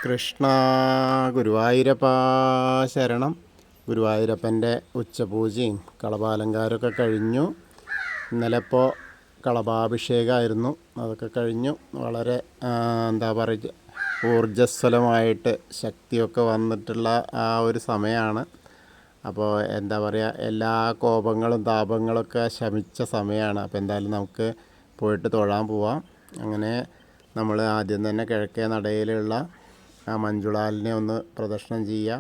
കൃഷ്ണ ഗുരുവായൂരപ്പ ശരണം. ഗുരുവായൂരപ്പൻ്റെ ഉച്ചപൂജയും കളഭാലങ്കാരമൊക്കെ കഴിഞ്ഞു. ഇന്നലെ ഇപ്പോൾ കളഭാഭിഷേകമായിരുന്നു. അതൊക്കെ കഴിഞ്ഞു. വളരെ എന്താ പറയുക, ഊർജ്ജസ്വലമായിട്ട് ശക്തിയൊക്കെ വന്നിട്ടുള്ള ആ ഒരു സമയമാണ്. അപ്പോൾ എന്താ പറയുക, എല്ലാ കോപങ്ങളും താപങ്ങളൊക്കെ ശമിച്ച സമയമാണ്. അപ്പോൾ എന്തായാലും നമുക്ക് പോയിട്ട് തൊഴാൻ പോവാം. അങ്ങനെ നമ്മൾ ആദ്യം തന്നെ കിഴക്കേ നടയിലുള്ള ആ മഞ്ജുളാലിനെ ഒന്ന് പ്രദക്ഷിണം ചെയ്യുക.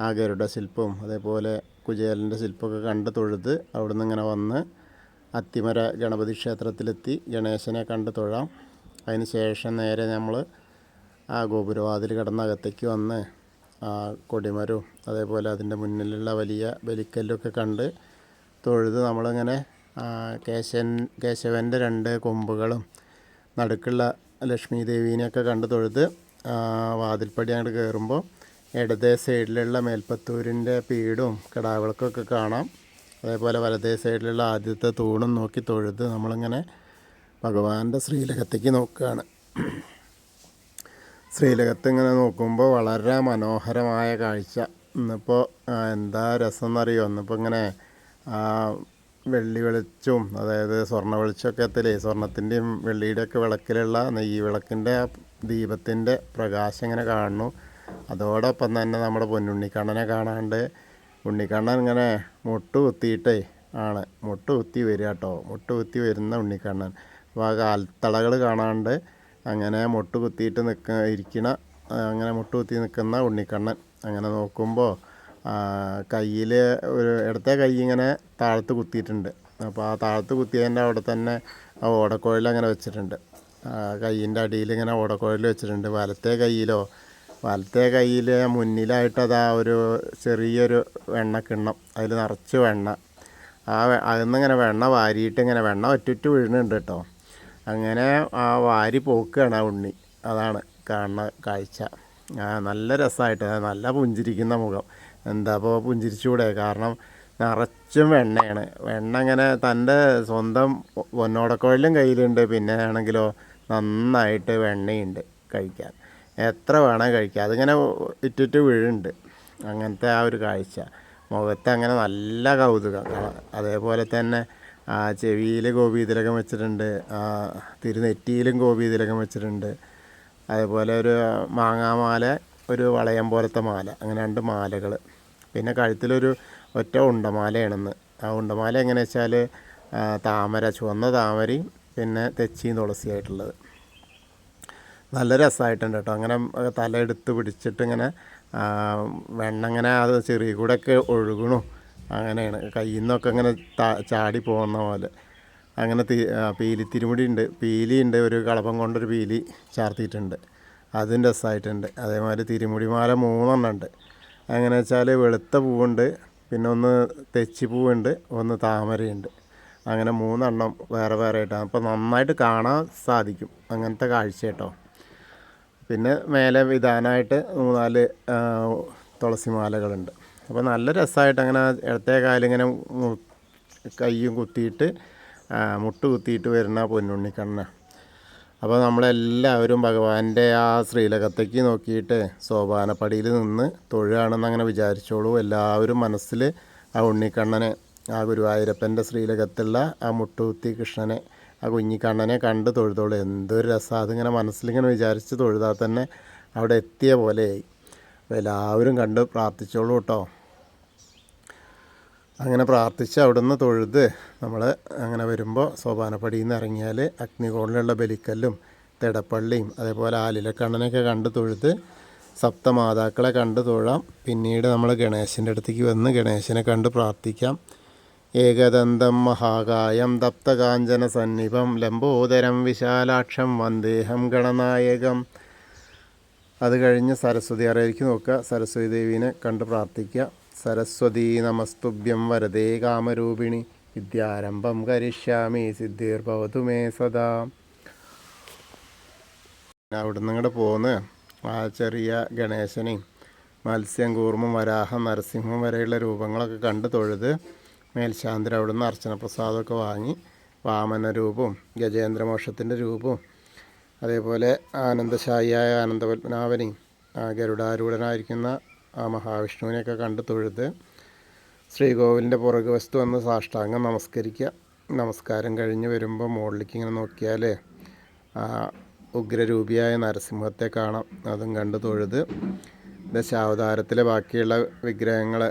ആ ഗരുഡ ശില്പവും അതേപോലെ കുചേലൻ്റെ ശില്പമൊക്കെ കണ്ട് തൊഴുത് അവിടുന്ന് ഇങ്ങനെ വന്ന് അത്തിമര ഗണപതി ക്ഷേത്രത്തിലെത്തി ഗണേശനെ കണ്ട് തൊഴാം. അതിന് ശേഷം നേരെ നമ്മൾ ആ ഗോപുരവാതിൽ കടന്നകത്തേക്ക് വന്ന് ആ കൊടിമരവും അതേപോലെ അതിൻ്റെ മുന്നിലുള്ള വലിയ ബലിക്കല്ലൊക്കെ കണ്ട് തൊഴുത് നമ്മളിങ്ങനെ കേശവൻ്റെ 2 കൊമ്പുകളും നടുക്കുള്ള ലക്ഷ്മി ദേവീനെയൊക്കെ കണ്ട് തൊഴുത് വാതിൽപ്പടി അങ്ങോട്ട് കയറുമ്പോൾ ഇടതേ സൈഡിലുള്ള മേൽപ്പത്തൂരിൻ്റെ പീഠവും കിടാവിളക്കൊക്കെ കാണാം. അതേപോലെ വലതേ സൈഡിലുള്ള ആദ്യത്തെ തൂണും നോക്കി തൊഴുത് നമ്മളിങ്ങനെ ഭഗവാന്റെ ശ്രീലകത്തേക്ക് നോക്കുകയാണ്. ശ്രീലകത്ത് ഇങ്ങനെ നോക്കുമ്പോൾ വളരെ മനോഹരമായ കാഴ്ച. ഇന്നിപ്പോൾ എന്താ രസം എന്നറിയോ, ഇന്നിപ്പോൾ ഇങ്ങനെ വെള്ളി വെളിച്ചവും അതായത് സ്വർണ്ണ വെളിച്ചമൊക്കെ എത്തലേ, സ്വർണത്തിൻ്റെയും വെള്ളിയുടെയൊക്കെ വിളക്കിലുള്ള നെയ്യ് വിളക്കിൻ്റെ ദീപത്തിൻ്റെ പ്രകാശം ഇങ്ങനെ കാണുന്നു. അതോടൊപ്പം തന്നെ നമ്മുടെ പൊന്നുണ്ണിക്കണ്ണനെ കാണാണ്ട്, ഉണ്ണിക്കണ്ണൻ ഇങ്ങനെ മുട്ട് കുത്തിയിട്ടേ മുട്ട് കുത്തി വരിക കേട്ടോ. മുട്ട് കുത്തി വരുന്ന ഉണ്ണിക്കണ്ണൻ. അപ്പോൾ ആ കാൽത്തളകൾ കാണാണ്ട് അങ്ങനെ മുട്ട് കുത്തിയിട്ട് അങ്ങനെ മുട്ട് കുത്തി നിൽക്കുന്ന ഉണ്ണിക്കണ്ണൻ. അങ്ങനെ നോക്കുമ്പോൾ കയ്യിൽ ഇടത്തെ കൈ ഇങ്ങനെ താഴത്ത് കുത്തിയിട്ടുണ്ട്. അപ്പോൾ ആ താഴത്ത് കുത്തിയതിൻ്റെ അവിടെ തന്നെ ആ ഓടക്കുഴൽ അങ്ങനെ വെച്ചിട്ടുണ്ട്. കയ്യിൻ്റെ അടിയിൽ ഇങ്ങനെ ഓടക്കുഴൽ വെച്ചിട്ടുണ്ട്. വലത്തെ കയ്യിൽ മുന്നിലായിട്ട് അതാ ഒരു ചെറിയൊരു വെണ്ണക്കിണ്ണം, അതിൽ നിറച്ച് വെണ്ണ. അതിന്നിങ്ങനെ വെണ്ണ വാരിയിട്ട് ഇങ്ങനെ വെണ്ണ ഒറ്റുറ്റ് വീഴുന്നുണ്ട് കേട്ടോ. അങ്ങനെ ആ വാരി പോക്കുകയാണ് ആ ഉണ്ണി. അതാണ് കാണുന്ന കാഴ്ച. നല്ല രസമായിട്ട്, നല്ല പുഞ്ചിരിക്കുന്ന മുഖം. എന്താ അപ്പോൾ പുഞ്ചിരിച്ചൂടെ, കാരണം നിറച്ചും വെണ്ണയാണ്. വെണ്ണ ഇങ്ങനെ തൻ്റെ സ്വന്തം പൊന്നോടക്കുഴലും കയ്യിലുണ്ട്. പിന്നെ ആണെങ്കിലോ നന്നായിട്ട് വെണ്ണയുണ്ട് കഴിക്കാൻ. എത്ര വേണം കഴിക്കാം. അതിങ്ങനെ ഇറ്റിറ്റ് വീഴുന്നുണ്ട്. അങ്ങനത്തെ ആ ഒരു കാഴ്ച. മുഖത്ത് അങ്ങനെ നല്ല കൗതുകം. അതേപോലെ തന്നെ ചെവിയിൽ ഗോപീതിലകം വെച്ചിട്ടുണ്ട്. തിരുനെറ്റിയിലും ഗോപീതിലകം വെച്ചിട്ടുണ്ട്. അതേപോലെ ഒരു മാങ്ങാമാല, ഒരു വളയം പോലത്തെ മാല, അങ്ങനെ 2 മാലകൾ. പിന്നെ കഴുത്തിലൊരു ഒറ്റ ഉണ്ടമാലയാണെന്ന്. ആ ഉണ്ടമാല എങ്ങനെയാ വെച്ചാൽ താമര, ചുവന്ന താമരയും പിന്നെ തെച്ചിയും തുളസിയായിട്ടുള്ളത്. നല്ല രസമായിട്ടുണ്ട് കേട്ടോ. അങ്ങനെ തല എടുത്ത് പിടിച്ചിട്ട് ഇങ്ങനെ വെണ്ണ ഇങ്ങനെ അത് ചെറിയ കൂടെയൊക്കെ ഒഴുകണു. അങ്ങനെയാണ് കയ്യിൽ നിന്നൊക്കെ ഇങ്ങനെ ചാടി പോകുന്ന പോലെ. അങ്ങനെ തിരുമുടി ഉണ്ട്, പീലിയുണ്ട്. ഒരു കളഭം കൊണ്ടൊരു പീലി ചാർത്തിയിട്ടുണ്ട്. അതും രസമായിട്ടുണ്ട്. അതേമാതിരി തിരുമുടിമാല 3 ഉണ്ട്. എങ്ങനെ വെച്ചാൽ വെളുത്ത പൂവുണ്ട്, പിന്നെ ഒന്ന് തെച്ചിപ്പൂവുണ്ട്, ഒന്ന് താമരയുണ്ട്. അങ്ങനെ 3 വേറെ വേറെ ആയിട്ടാണ്. അപ്പോൾ നന്നായിട്ട് കാണാൻ സാധിക്കും അങ്ങനത്തെ കാഴ്ച കേട്ടോ. പിന്നെ മേലെ വിധാനമായിട്ട് 3-4 തുളസിമാലകളുണ്ട്. അപ്പോൾ നല്ല രസമായിട്ട് അങ്ങനെ ഇടത്തെ കാലിങ്ങനെ കയ്യും കുത്തിയിട്ട് മുട്ട് കുത്തിയിട്ട് വരുന്ന പൊന്നുണ്ണിക്കണ്ണ. അപ്പോൾ നമ്മളെല്ലാവരും ഭഗവാന്റെ ആ ശ്രീലകത്തേക്ക് നോക്കിയിട്ട് സോപാനപ്പടിയിൽ നിന്ന് തൊഴുകയാണെന്ന് അങ്ങനെ വിചാരിച്ചോളൂ. എല്ലാവരും മനസ്സിൽ ആ ഉണ്ണിക്കണ്ണനെ, ആ ഗുരുവായൂരപ്പൻ്റെ ശ്രീലകത്തുള്ള ആ മുട്ടുകുത്തി കൃഷ്ണനെ, ആ കുഞ്ഞിക്കണ്ണനെ കണ്ട് തൊഴുതോളൂ. എന്തൊരു രസം. അതിങ്ങനെ മനസ്സിലിങ്ങനെ വിചാരിച്ച് തൊഴുതാൽ തന്നെ അവിടെ എത്തിയ പോലെയായി. അപ്പോൾ എല്ലാവരും കണ്ട് പ്രാർത്ഥിച്ചോളൂ കേട്ടോ. അങ്ങനെ പ്രാർത്ഥിച്ച് അവിടുന്ന് തൊഴുത് നമ്മൾ അങ്ങനെ വരുമ്പോൾ സോപാനപ്പടിയിൽ നിന്ന് ഇറങ്ങിയാൽ അഗ്നികോണിലുള്ള ബലിക്കല്ലും തിടപ്പള്ളിയും അതേപോലെ ആലിലക്കണ്ണനെയൊക്കെ കണ്ട് തൊഴുത് സപ്തമാതാക്കളെ കണ്ട് തൊഴാം. പിന്നീട് നമ്മൾ ഗണേശൻ്റെ അടുത്തേക്ക് വന്ന് ഗണേശനെ കണ്ട് പ്രാർത്ഥിക്കാം. ഏകദന്തം മഹാകായം തപ്തകാഞ്ചന സന്നിഭം ലംബോദരം വിശാലാക്ഷം വന്ദേഹം ഗണനായകം. അത് കഴിഞ്ഞ് സരസ്വതി അറയിലേക്ക് നോക്കുക. സരസ്വതി ദേവീനെ കണ്ട് പ്രാർത്ഥിക്കുക. സരസ്വതീ നമസ്തുഭ്യം വരദേ കാമരൂപിണി വിദ്യാരംഭം കരിഷ്യാമി സിദ്ധിർഭവതു മേ സദാ. അവിടുന്ന് ഇങ്ങോട്ട് പോന്ന് ആ ചെറിയ ഗണേശനെയും മത്സ്യം, കൂർമ്മം, വരാഹം, നരസിംഹം വരെയുള്ള രൂപങ്ങളൊക്കെ കണ്ട് തൊഴുത് മേൽശാന്തിൽ അവിടുന്ന് അർച്ചന പ്രസാദമൊക്കെ വാങ്ങി വാമന രൂപവും ഗജേന്ദ്രമോക്ഷത്തിൻ്റെ രൂപവും അതേപോലെ ആനന്ദശായിയായ ആനന്ദപത്മനാഭനെയും ഗരുഡാരൂഢനായിരിക്കുന്ന ആ മഹാവിഷ്ണുവിനെയൊക്കെ കണ്ട് തൊഴുത് ശ്രീകോവിലിൻ്റെ പുറകു വശത്ത് വന്ന് സാഷ്ടാംഗം നമസ്കരിക്കുക. നമസ്കാരം കഴിഞ്ഞ് വരുമ്പോൾ മുകളിലേക്ക് ഇങ്ങനെ നോക്കിയാൽ ഉഗ്രരൂപിയായ നരസിംഹത്തെ കാണാം. അതും കണ്ട് തൊഴുത് ദശാവതാരത്തിലെ ബാക്കിയുള്ള വിഗ്രഹങ്ങൾ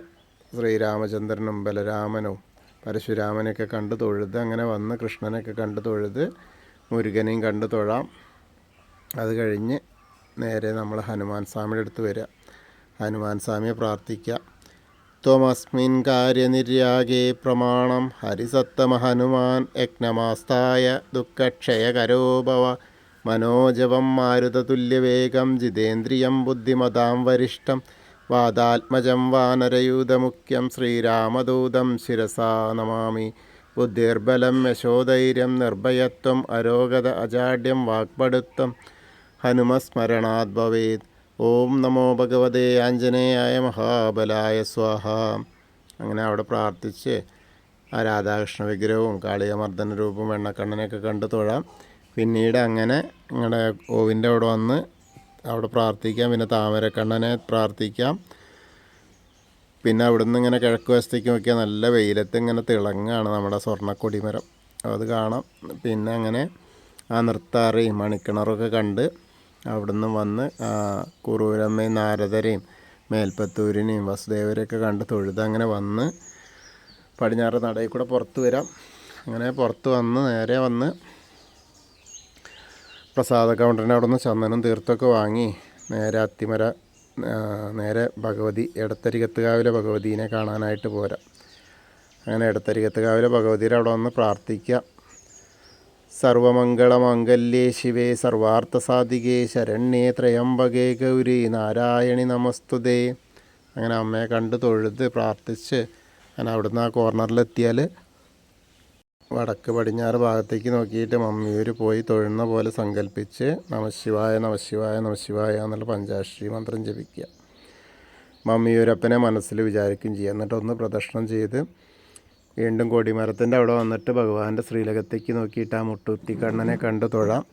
ശ്രീരാമചന്ദ്രനും ബലരാമനും പരശുരാമനെയൊക്കെ കണ്ട് തൊഴുത് അങ്ങനെ വന്ന് കൃഷ്ണനെയൊക്കെ കണ്ട് തൊഴുത് മുരുകനെയും കണ്ട് തൊഴാം. അത് കഴിഞ്ഞ് നേരെ നമ്മൾ ഹനുമാൻ സ്വാമിയുടെ അടുത്ത് വരിക. ഹനുമാൻ സ്വാമിയെ പ്രാർത്ഥിക്കുക. ത്വമസ്മിൻ കാര്യനിര്യാഗേ പ്രമാണം ഹരിസത്തമ ഹനുമാൻ യജ്ഞമാസ്തായ ദുഃഖക്ഷയകരോ ഭവ മനോജവം മാരുതതുല്യവേഗം ജിതേന്ദ്രിയം ബുദ്ധിമതാം വരിഷ്ഠം വാദാത്മജം വാനരയൂഥമുഖ്യം ശ്രീരാമദൂതം ശിരസാ നമാമി. ബുദ്ധിർബലം യശോധൈര്യം നിർഭയത്വം അരോഗത അജാഡ്യം വാക്പടുത്വം ഹനുമസ്മരണാത് ഭവേത്. ഓം നമോ ഭഗവതേ ആഞ്ജനേയായ മഹാബലായ സ്വാഹ. അങ്ങനെ അവിടെ പ്രാർത്ഥിച്ച് ആ രാധാകൃഷ്ണ വിഗ്രഹവും കാളികമർദ്ദന രൂപവും വെണ്ണക്കണ്ണനെയൊക്കെ കണ്ട് തൊഴാം. പിന്നീട് അങ്ങനെ നിങ്ങളുടെ ഓവിൻ്റെ അവിടെ വന്ന് അവിടെ പ്രാർത്ഥിക്കാം. പിന്നെ താമരക്കണ്ണനെ പ്രാർത്ഥിക്കാം. പിന്നെ അവിടുന്ന് ഇങ്ങനെ കിഴക്ക് വശത്തേക്ക് നോക്കിയാൽ നല്ല വെയിലത്ത് ഇങ്ങനെ തിളങ്ങാണ് നമ്മുടെ സ്വർണ്ണക്കൊടിമരം, അത് കാണാം. പിന്നെ അങ്ങനെ ആ നൃത്താറയും മണിക്കിണറൊക്കെ കണ്ട് അവിടുന്ന് വന്ന് കുറൂരമ്മയും നാരദരെയും മേൽപ്പത്തൂരിനെയും വസുദേവരെയൊക്കെ കണ്ട് തൊഴുത് അങ്ങനെ വന്ന് പടിഞ്ഞാറ് നടയിൽ കൂടെ പുറത്ത് വരാം. അങ്ങനെ പുറത്ത് വന്ന് നേരെ വന്ന് പ്രസാദ കൗണ്ടറിൻ്റെ അവിടെ നിന്ന് ചന്ദനം തീർത്തൊക്കെ വാങ്ങി നേരെ അത്തിമര നേരെ ഭഗവതി എടത്തരികത്തുകാവിലെ ഭഗവതീനെ കാണാനായിട്ട് പോരാം. അങ്ങനെ എടത്തരികത്തുകാവിലെ ഭഗവതിയുടെ അവിടെ വന്ന് പ്രാർത്ഥിക്കുക. സർവമംഗളമംഗല്യേ ശിവേ സർവാർത്ഥസാധികേ ശരണ്യേ ത്രയംബകേ ഗൗരി നാരായണി നമസ്തുതേ. അങ്ങനെ അമ്മയെ കണ്ട് തൊഴുത് പ്രാർത്ഥിച്ച് അങ്ങനെ അവിടുന്ന് ആ കോർണറിലെത്തിയാൽ വടക്ക് പടിഞ്ഞാറ് ഭാഗത്തേക്ക് നോക്കിയിട്ട് മമ്മിയൂർ പോയി തൊഴുന്ന പോലെ സങ്കല്പിച്ച് നമശിവായ നമശിവായ നമശിവായ എന്നുള്ള പഞ്ചാക്ഷരി മന്ത്രം ജപിക്കുക. മമ്മിയൂരപ്പനെ മനസ്സിൽ വിചാരിക്കുകയും ചെയ്യുക. എന്നിട്ടൊന്ന് പ്രദക്ഷിണം ചെയ്ത് വീണ്ടും കൊടിമരത്തിൻ്റെ അവിടെ വന്നിട്ട് ഭഗവാന്റെ ശ്രീലകത്തേക്ക് നോക്കിയിട്ട് ആ മുട്ടുത്തിക്കണ്ണനെ കണ്ട് തൊഴാം.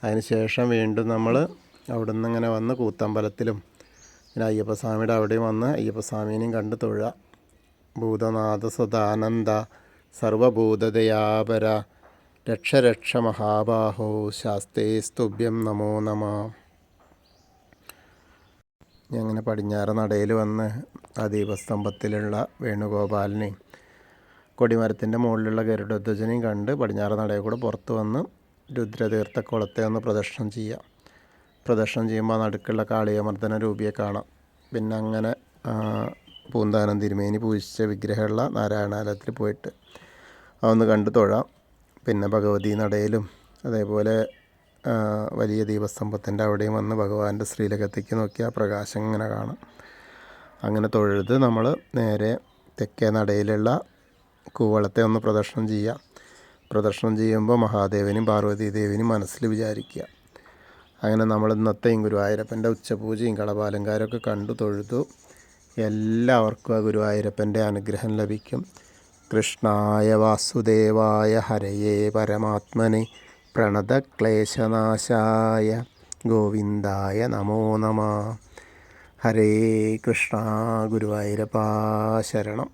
അതിന് ശേഷം വീണ്ടും നമ്മൾ അവിടെ നിന്ന് ഇങ്ങനെ വന്ന് കൂത്തമ്പലത്തിലും പിന്നെ അയ്യപ്പസ്വാമിയുടെ അവിടെയും വന്ന് അയ്യപ്പസ്വാമീനെയും കണ്ട് തൊഴുക. ഭൂതനാഥ സദാനന്ദ സർവഭൂതദയാപര രക്ഷ രക്ഷ മഹാബാഹോ ശാസ്തേ സ്തുഭ്യം നമോ നമ. അങ്ങനെ പടിഞ്ഞാറ് നടയിൽ വന്ന് ആ ദീപസ്തംഭത്തിലുള്ള വേണുഗോപാലിനെയും കൊടിമരത്തിൻ്റെ മുകളിലുള്ള ഗരുഡധ്വജനെയും കണ്ട് പടിഞ്ഞാറ് നടയിൽ കൂടെ പുറത്ത് വന്ന് രുദ്രതീർത്ഥ കുളത്തെ ഒന്ന് പ്രദക്ഷിണം ചെയ്യുക. പ്രദക്ഷിണം ചെയ്യുമ്പോൾ നടുക്കുള്ള കാളികമർദ്ദന രൂപിയെ കാണാം. പിന്നെ അങ്ങനെ പൂന്താനം തിരുമേനി പൂജിച്ച വിഗ്രഹമുള്ള നാരായണാലയത്തിൽ പോയിട്ട് അതൊന്ന് കണ്ട് തൊഴാം. പിന്നെ ഭഗവതി നടയിലും അതേപോലെ വലിയ ദീപസ്തംഭത്തിൻ്റെ അവിടെയും വന്ന് ഭഗവാന്റെ ശ്രീലകത്തേക്ക് നോക്കിയാൽ പ്രകാശം ഇങ്ങനെ കാണാം. അങ്ങനെ തൊഴുത് നമ്മൾ നേരെ തെക്കേ നടയിലുള്ള കൂവളത്തെ ഒന്ന് പ്രദക്ഷിണം ചെയ്യുക. പ്രദക്ഷിണം ചെയ്യുമ്പോൾ മഹാദേവനും പാർവതീദേവിനും മനസ്സിൽ വിചാരിക്കുക. അങ്ങനെ നമ്മൾ ഇന്നത്തെയും ഗുരുവായൂരപ്പൻ്റെ ഉച്ചപൂജയും കളഭാലങ്കാരമൊക്കെ കണ്ടു തൊഴുതു. എല്ലാവർക്കും ആ ഗുരുവായൂരപ്പൻ്റെ അനുഗ്രഹം ലഭിക്കും. കൃഷ്ണായ വാസുദേവായ ഹരയേ പരമാത്മനെ പ്രണതക്ലേശനാശായ ഗോവിന്ദായ നമോ നമ. ഹരേ കൃഷ്ണ. ഗുരുവായൂരപ്പാ ശരണം.